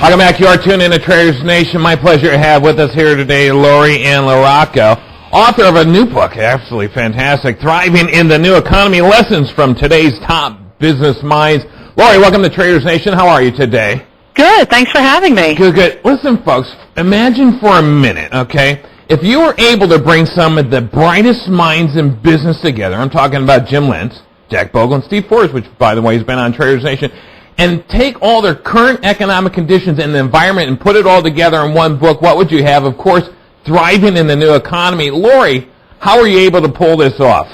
Welcome back. You are tuned in to Traders Nation. My pleasure to have with us here today Lori Ann LaRocco, author of a new book, absolutely fantastic, Thriving in the New Economy, Lessons from Today's Top Business Minds. Lori, welcome to Traders Nation. How are you today? Good. Thanks for having me. Good, good. Listen, folks, imagine for a minute, okay, if you were able to bring some of the brightest minds in business together. I'm talking about Jim Lentz, Jack Bogle, and Steve Forbes, which, by the way, has been on Traders Nation, and take all their current economic conditions and the environment and put it all together in one book. What would you have? Of course, Thriving in the New Economy. Lori, how are you able to pull this off?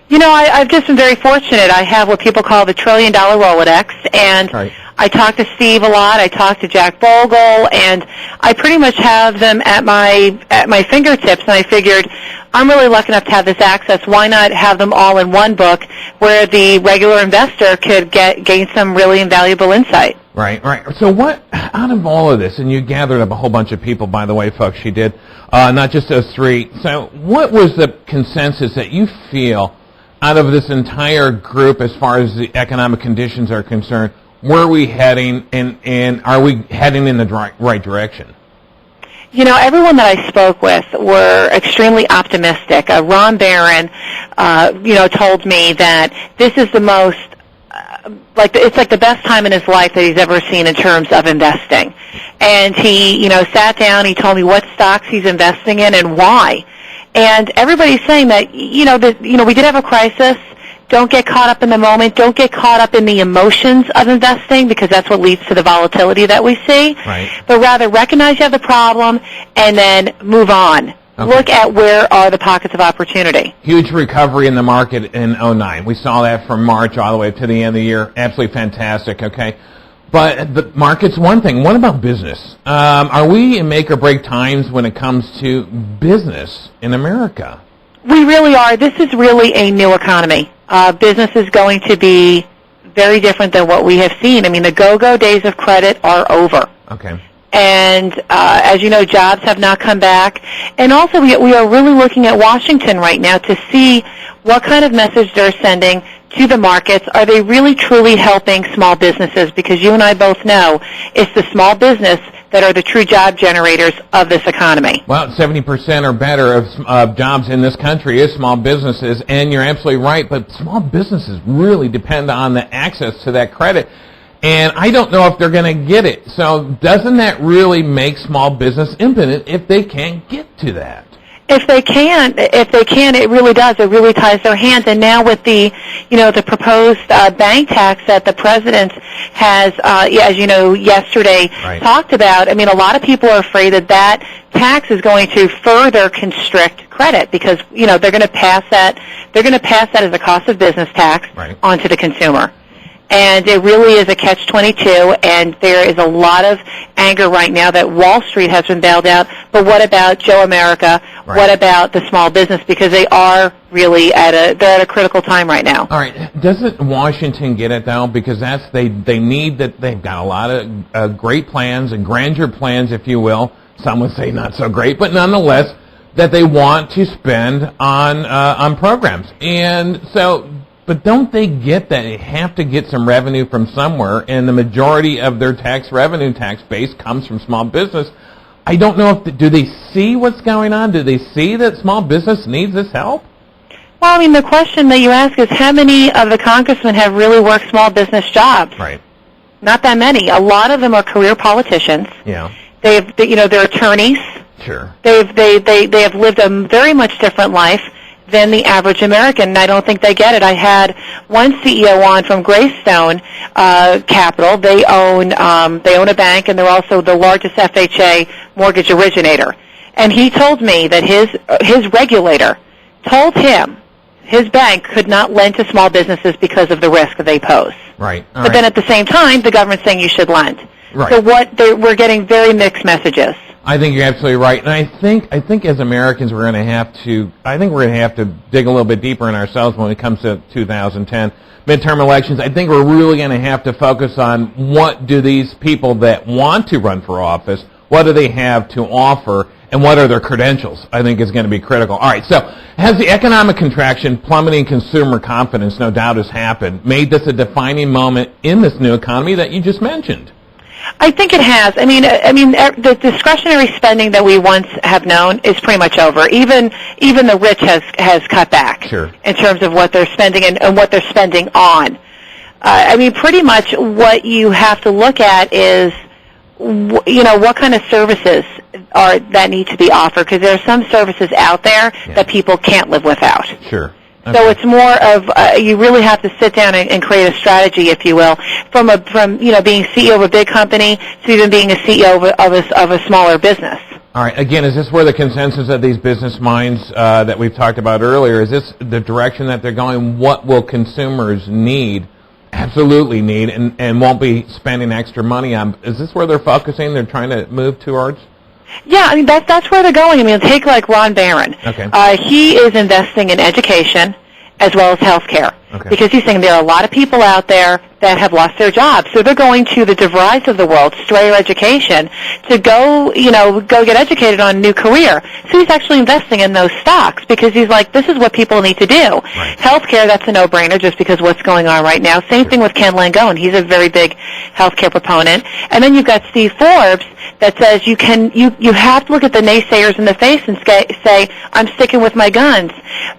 You know, I've just been very fortunate. I have what people call the $1 trillion Rolodex, and Right. I talk to Steve a lot. I talk to Jack Bogle, and I pretty much have them at my fingertips. And I figured, I'm really lucky enough to have this access. Why not have them all in one book, where the regular investor could gain some really invaluable insight? Right, right. So what, out of all of this, and you gathered up a whole bunch of people, by the way, folks, she did, not just those three. So what was the consensus that you feel out of this entire group as far as the economic conditions are concerned? Where are we heading, and are we heading in the right direction? You know, everyone that I spoke with were extremely optimistic. Ron Barron, told me that this is the most, it's like the best time in his life that he's ever seen in terms of investing. And he, sat down, he told me what stocks he's investing in and why. And everybody's saying that, we did have a crisis. Don't get caught up in the moment. Don't get caught up in the emotions of investing, because that's what leads to the volatility that we see. Right. But rather recognize you have the problem and then move on. Okay. Look at where are the pockets of opportunity. Huge recovery in the market in 2009. We saw that from March all the way to the end of the year. Absolutely fantastic, okay? But the market's one thing. What about business? Are we in make or break times when it comes to business in America? We really are. This is really a new economy. Business is going to be very different than what we have seen. I mean, the go-go days of credit are over. Okay. And as you know, jobs have not come back. And also, we are really looking at Washington right now to see what kind of message they're sending to the markets. Are they really, truly helping small businesses? Because you and I both know it's the small business that are the true job generators of this economy. Well, 70% or better of jobs in this country is small businesses, and you're absolutely right, but small businesses really depend on the access to that credit, and I don't know if they're going to get it. So doesn't that really make small business impotent if they can't get to that? If they can, it really does. It really ties their hands. And now with the proposed bank tax that the president has, as you know, yesterday Right. talked about, I mean, a lot of people are afraid that tax is going to further constrict credit, because, they're going to pass that as a cost of business tax Right. onto the consumer. And it really is a catch-22, and there is a lot of anger right now that Wall Street has been bailed out. But what about Joe America? Right. What about the small business? Because they are really they're at a critical time right now. All right. Doesn't Washington get it, though? Because they need that. They've got a lot of great plans and grandeur plans, if you will. Some would say not so great, but nonetheless, that they want to spend on programs. And so, but don't they get that they have to get some revenue from somewhere, and the majority of their tax base comes from small business? I don't know do they see what's going on? Do they see that small business needs this help? Well, I mean, the question that you ask is, how many of the congressmen have really worked small business jobs? Right. Not that many. A lot of them are career politicians. Yeah. They're attorneys. Sure. They have lived a very much different life than the average American, and I don't think they get it. I had one CEO on from Greystone Capital. They own a bank, and they're also the largest FHA mortgage originator. And he told me that his regulator told him his bank could not lend to small businesses because of the risk they pose. Right. But then at the same time, the government's saying you should lend. Right. So we're getting very mixed messages. I think you're absolutely right, and I think as Americans we're going to have to dig a little bit deeper in ourselves when it comes to 2010 midterm elections. I think we're really going to have to focus on what do these people that want to run for office, what do they have to offer, and what are their credentials, I think is going to be critical. All right, so has the economic contraction, plummeting consumer confidence, no doubt has happened, made this a defining moment in this new economy that you just mentioned? I think it has. I mean, the discretionary spending that we once have known is pretty much over. Even the rich has cut back in terms of what they're spending and what they're spending on. I mean, pretty much what you have to look at is, what kind of services are that need to be offered, because there are some services out there that people can't live without. Sure. Okay. So it's more of you really have to sit down and create a strategy, if you will, from being CEO of a big company to even being a CEO of a smaller business. All right. Again, is this where the consensus of these business minds that we've talked about earlier, is this the direction that they're going? What will consumers need, absolutely need, and won't be spending extra money on? Is this where they're focusing? They're trying to move towards? Yeah, I mean, that's where they're going. I mean, take like Ron Barron. Okay. He is investing in education as well as health care. Okay. Because he's saying there are a lot of people out there that have lost their jobs. So they're going to the DeVries of the world, Strayer Education, to go get educated on a new career. So he's actually investing in those stocks because he's like, this is what people need to do. Right. Healthcare, that's a no-brainer just because what's going on right now. Same thing with Ken Langone. He's a very big healthcare proponent. And then you've got Steve Forbes that says you have to look at the naysayers in the face and say, I'm sticking with my guns.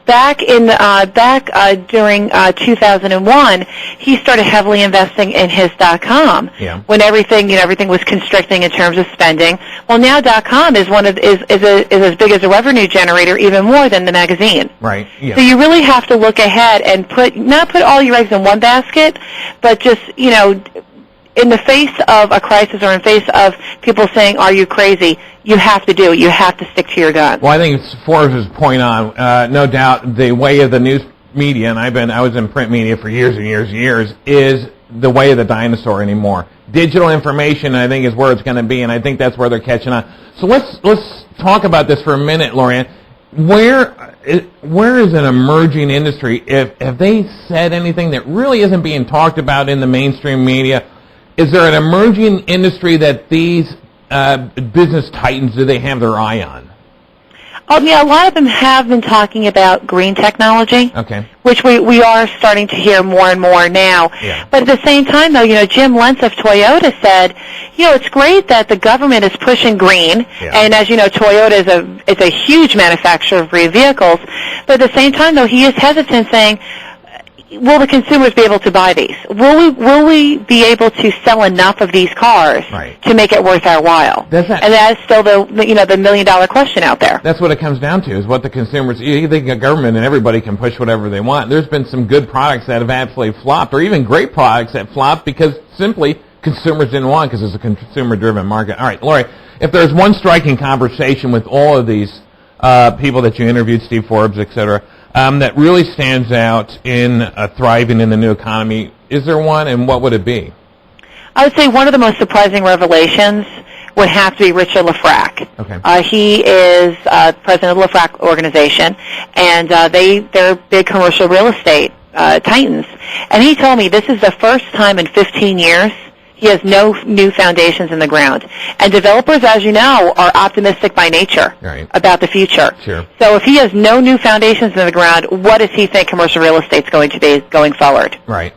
Back during 2001, he started heavily investing in his .com when everything was constricting in terms of spending. Well, now .com is as big as a revenue generator, even more than the magazine. Right. Yeah. So you really have to look ahead and not put all your eggs in one basket, but just in the face of a crisis or in face of people saying, "Are you crazy?" You have to do it. You have to stick to your guns. Well, I think it's Forbes' point on, no doubt, the way of the news media, and I was in print media for years and years and years, is the way of the dinosaur anymore. Digital information, I think, is where it's going to be, and I think that's where they're catching on. So let's talk about this for a minute, Lori Ann. Where is an emerging industry? Have they said anything that really isn't being talked about in the mainstream media? Is there an emerging industry that these business titans, do they have their eye on? Yeah, a lot of them have been talking about green technology, which we are starting to hear more and more now. Yeah. But at the same time, though, Jim Lentz of Toyota said, it's great that the government is pushing green, and as you know, Toyota is a huge manufacturer of green vehicles. But at the same time, though, he is hesitant, saying, will the consumers be able to buy these? Will we be able to sell enough of these cars to make it worth our while? And that is still the $1 million question out there. That's what it comes down to, is what the consumers. You think the government and everybody can push whatever they want. There's been some good products that have absolutely flopped, or even great products that flopped because simply consumers didn't want, because it's a consumer-driven market. All right, Lori, if there's one striking conversation with all of these people that you interviewed, Steve Forbes, et cetera, that really stands out in thriving in the new economy, is there one, and what would it be? I would say one of the most surprising revelations would have to be Richard LaFrac. Okay. He is president of the LaFrac organization, and they're big commercial real estate titans. And he told me this is the first time in 15 years he has no new foundations in the ground. And developers, as you know, are optimistic by nature about the future. Sure. So if he has no new foundations in the ground, what does he think commercial real estate is going to be going forward? Right.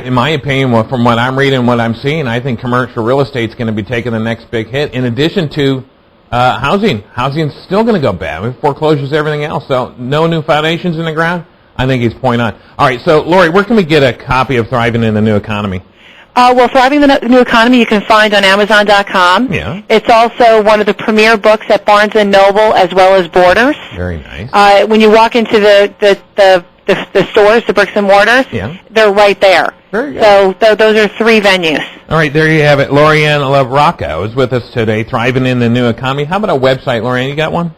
In my opinion, from what I'm reading and what I'm seeing, I think commercial real estate is going to be taking the next big hit, in addition to housing. Housing is still going to go bad with foreclosures, everything else. So no new foundations in the ground? I think he's point on. All right, so Lori, where can we get a copy of Thriving in the New Economy? Well, Thriving in the New Economy you can find on Amazon.com. Yeah. It's also one of the premier books at Barnes & Noble as well as Borders. Very nice. When you walk into the stores, the bricks and mortars, they're right there. Very good. So those are three venues. All right, there you have it. Lori Ann LaRocco is with us today, Thriving in the New Economy. How about a website, Lori Ann? You got one?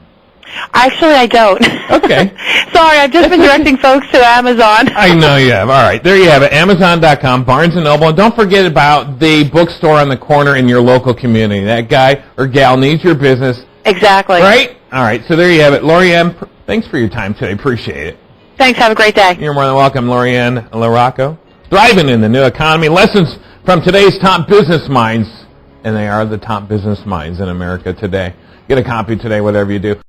Actually, I don't. Okay. Sorry, I've just been directing folks to Amazon. I know you have. All right, there you have it. Amazon.com, Barnes & Noble. And don't forget about the bookstore on the corner in your local community. That guy or gal needs your business. Exactly. Right? All right, so there you have it. Lori Ann, thanks for your time today. Appreciate it. Thanks. Have a great day. You're more than welcome, Lori Ann LaRocco. Thriving in the New Economy. Lessons from today's top business minds. And they are the top business minds in America today. Get a copy today, whatever you do.